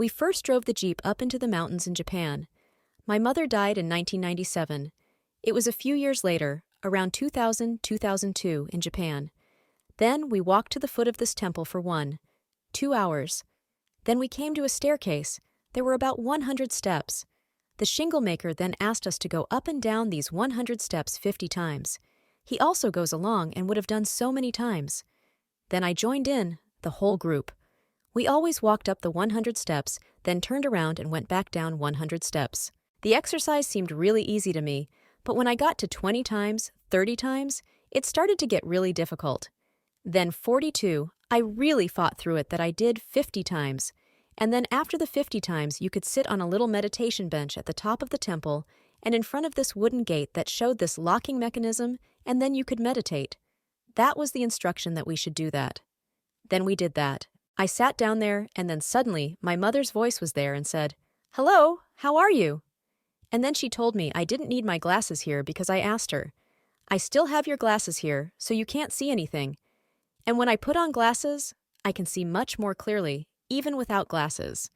We first drove the Jeep up into the mountains in Japan. My mother died in 1997. It was a few years later, around 2000-2002, in Japan. Then we walked to the foot of this temple for 2 hours. Then we came to a staircase. There were about 100 steps. The shingle maker then asked us to go up and down these 100 steps 50 times. He also goes along and would have done so many times. Then I joined in, the whole group. We always walked up the 100 steps, then turned around and went back down 100 steps. The exercise seemed really easy to me, but when I got to 20 times, 30 times, it started to get really difficult. Then 42, I really fought through it that I did 50 times. And then after the 50 times, you could sit on a little meditation bench at the top of the temple and in front of this wooden gate that showed this locking mechanism, and then you could meditate. That was the instruction that we should do that. Then we did that. I sat down there, and then suddenly my mother's voice was there and said, "Hello, how are you?" And then she told me I didn't need my glasses here because I asked her. "I still have your glasses here, so you can't see anything." And when I put on glasses, I can see much more clearly, even without glasses.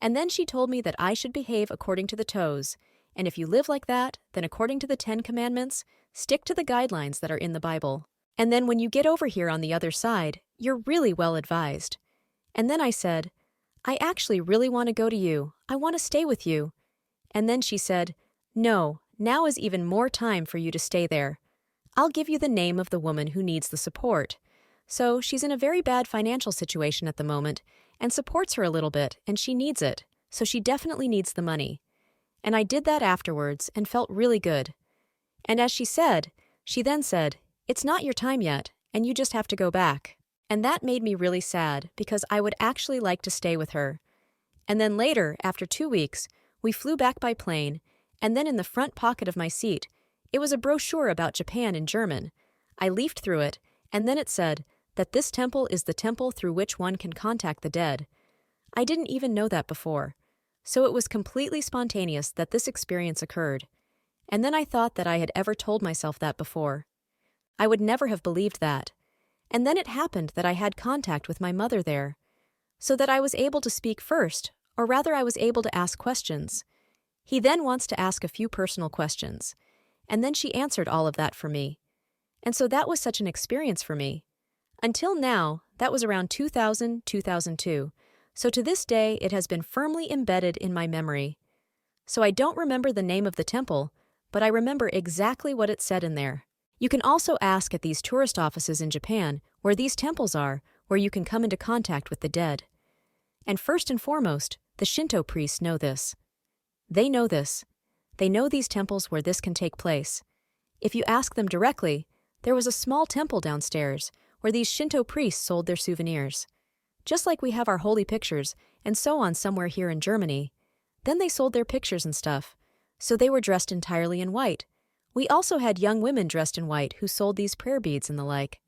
And then she told me that I should behave according to the toes, and if you live like that, then according to the 10 Commandments, stick to the guidelines that are in the Bible. And then when you get over here on the other side, you're really well advised. And then I said, "I actually really want to go to you. I want to stay with you." And then she said, "No, now is even more time for you to stay there. I'll give you the name of the woman who needs the support. So she's in a very bad financial situation at the moment and supports her a little bit, and she needs it, so she definitely needs the money." And I did that afterwards and felt really good. And as she then said, "It's not your time yet, and you just have to go back." And that made me really sad because I would actually like to stay with her. And then later, after 2 weeks, we flew back by plane, and then in the front pocket of my seat, it was a brochure about Japan in German. I leafed through it, and then it said that this temple is the temple through which one can contact the dead. I didn't even know that before. So it was completely spontaneous that this experience occurred. And then I thought that I had ever told myself that before. I would never have believed that. And then it happened that I had contact with my mother there, so that I was able to speak first, or rather I was able to ask questions. He then wants to ask a few personal questions, and then she answered all of that for me. And so that was such an experience for me. Until now, that was around 2000-2002, so to this day it has been firmly embedded in my memory. So I don't remember the name of the temple, but I remember exactly what it said in there. You can also ask at these tourist offices in Japan where these temples are, where you can come into contact with the dead. And first and foremost, the Shinto priests know this. They know this. They know these temples where this can take place. If you ask them directly, there was a small temple downstairs where these Shinto priests sold their souvenirs. Just like we have our holy pictures and so on somewhere here in Germany. Then they sold their pictures and stuff. So they were dressed entirely in white. We also had young women dressed in white who sold these prayer beads and the like.